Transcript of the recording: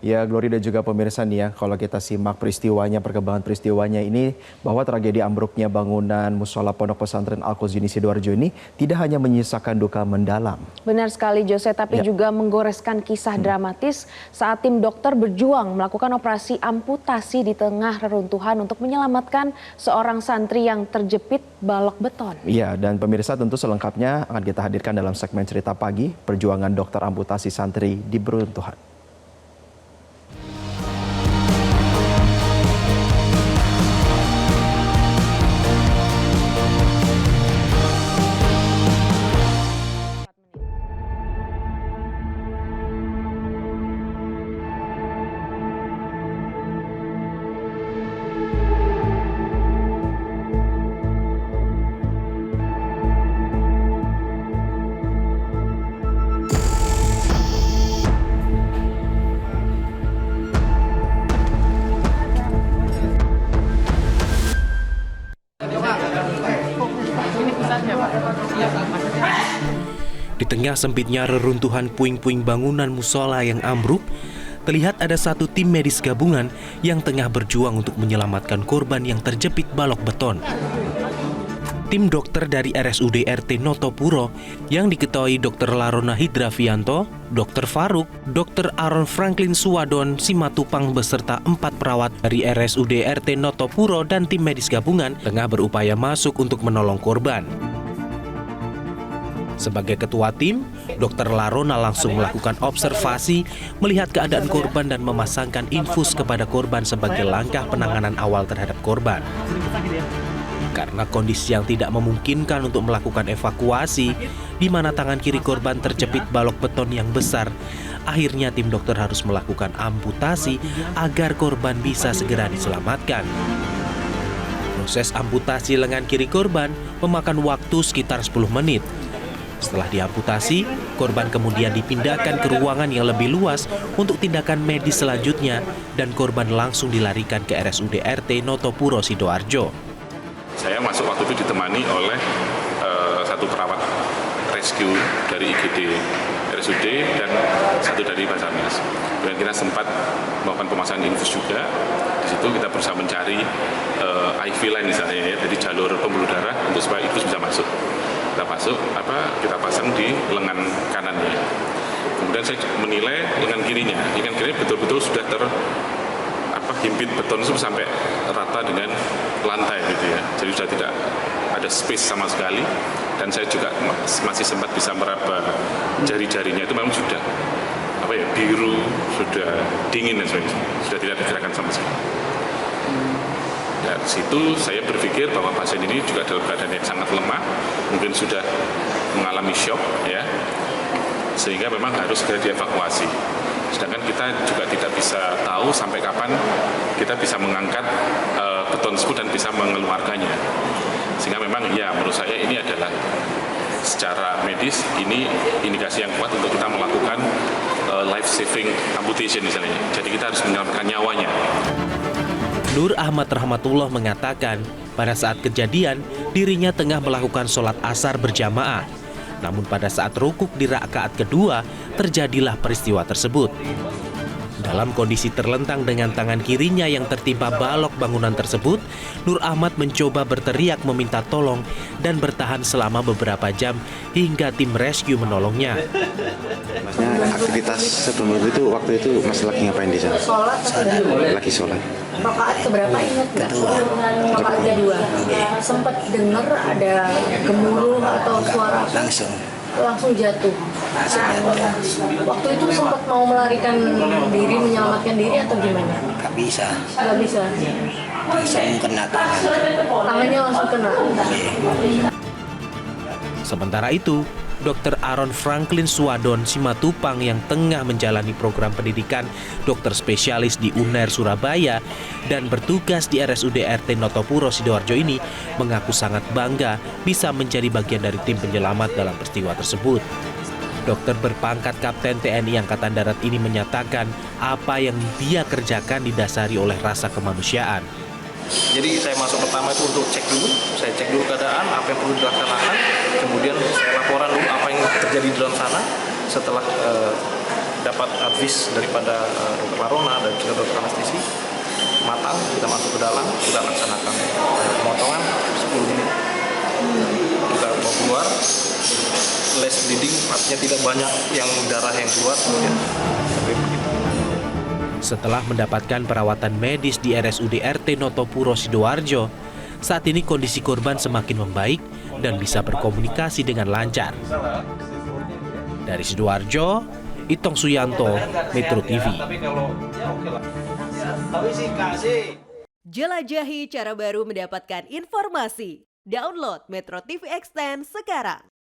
Ya, Glory dan juga pemirsa nih ya, kalau kita simak peristiwanya, perkembangan peristiwanya ini, bahwa tragedi ambruknya bangunan Musola Pondok Pesantren Al-Quzini Sidoarjo ini tidak hanya menyisakan duka mendalam. Benar sekali Jose, tapi juga menggoreskan kisah dramatis saat tim dokter berjuang melakukan operasi amputasi di tengah reruntuhan untuk menyelamatkan seorang santri yang terjepit balok beton. Iya, dan pemirsa tentu selengkapnya akan kita hadirkan dalam segmen Cerita Pagi, perjuangan dokter amputasi santri di beruntuhan. Di tengah sempitnya reruntuhan puing-puing bangunan musola yang ambruk, terlihat ada satu tim medis gabungan yang tengah berjuang untuk menyelamatkan korban yang terjepit balok beton. Tim dokter dari RSUD RT Notopuro yang diketuai Dr. Larona Hidravianto, Dr. Faruk, Dr. Aaron Franklin Suwadon Simatupang beserta 4 perawat dari RSUD RT Notopuro dan tim medis gabungan tengah berupaya masuk untuk menolong korban. Sebagai ketua tim, Dr. Larona langsung melakukan observasi, melihat keadaan korban dan memasangkan infus kepada korban sebagai langkah penanganan awal terhadap korban. Karena kondisi yang tidak memungkinkan untuk melakukan evakuasi, di mana tangan kiri korban terjepit balok beton yang besar, akhirnya tim dokter harus melakukan amputasi agar korban bisa segera diselamatkan. Proses amputasi lengan kiri korban memakan waktu sekitar 10 menit. Setelah diamputasi, korban kemudian dipindahkan ke ruangan yang lebih luas untuk tindakan medis selanjutnya dan korban langsung dilarikan ke RSUD RT Notopuro Sidoarjo. Saya masuk waktu itu ditemani oleh satu perawat rescue dari IGD RSUD dan satu dari Basarnas. Dan kita sempat melakukan pemasangan infus juga. Di situ kita berusaha mencari IV line misalnya ya, jadi jalur pembuluh darah untuk supaya infus bisa masuk. Kita pasang di lengan kanannya. Kemudian saya menilai lengan kirinya betul-betul sudah himpit beton itu sampai rata dengan lantai gitu ya. Jadi sudah tidak ada space sama sekali. Dan saya juga masih sempat bisa meraba jari-jarinya, itu memang sudah biru, sudah dingin dan sebagainya, sudah tidak ada gerakan sama sekali. Dari situ saya berpikir bahwa pasien ini juga dalam keadaan yang sangat lemah, mungkin sudah mengalami shock ya, sehingga memang harus segera dievakuasi. Sedangkan kita juga tidak bisa tahu sampai kapan kita bisa mengangkat beton tersebut dan bisa mengeluarkannya. Sehingga memang ya menurut saya ini adalah secara medis ini indikasi yang kuat untuk kita melakukan life saving amputation misalnya. Jadi kita harus menyelamatkan nyawanya. Nur Ahmad Rahmatullah mengatakan pada saat kejadian dirinya tengah melakukan sholat asar berjamaah. Namun pada saat rukuk di rakaat kedua terjadilah peristiwa tersebut. Dalam kondisi terlentang dengan tangan kirinya yang tertimpa balok bangunan tersebut, Nur Ahmad mencoba berteriak meminta tolong dan bertahan selama beberapa jam hingga tim rescue menolongnya. Masnya aktivitas sebelum itu waktu itu Mas lagi ngapain di sana? Sholat. Lagi sholat. Rakaat keberapa ingat nggak? Rakaat kedua. Sempat dengar ada gemuruh atau suara apa? Langsung jatuh. Waktu itu sempat mau melarikan diri, menyelamatkan diri atau gimana? Gak bisa. Gak bisa. Langsung kena tangan. Tangannya langsung kena. Sementara itu, Dr. Aaron Franklin Suwadon Simatupang yang tengah menjalani program pendidikan dokter spesialis di UNER Surabaya dan bertugas di RSUD RT Notopuro Sidoarjo ini mengaku sangat bangga bisa menjadi bagian dari tim penyelamat dalam peristiwa tersebut. Dokter berpangkat Kapten TNI Angkatan Darat ini menyatakan apa yang dia kerjakan didasari oleh rasa kemanusiaan. Jadi saya masuk pertama itu untuk cek dulu keadaan, apa yang perlu dilaksanakan, kemudian saya laporan dulu apa yang terjadi di dalam sana. Setelah dapat advis daripada dokter Larona dan juga dokter anestesi matang, kita masuk ke dalam, kita laksanakan pemotongan 10 menit. Kita bawa keluar, less bleeding, artinya tidak banyak yang darah yang keluar. Ya. Tapi begitu. Setelah mendapatkan perawatan medis di RSUD RT Notopuro Sidoarjo, saat ini kondisi korban semakin membaik dan bisa berkomunikasi dengan lancar. Dari Sidoarjo, Itong Suyanto, Metro TV. Jelajahi cara baru mendapatkan informasi. Download Metro TV Extend sekarang.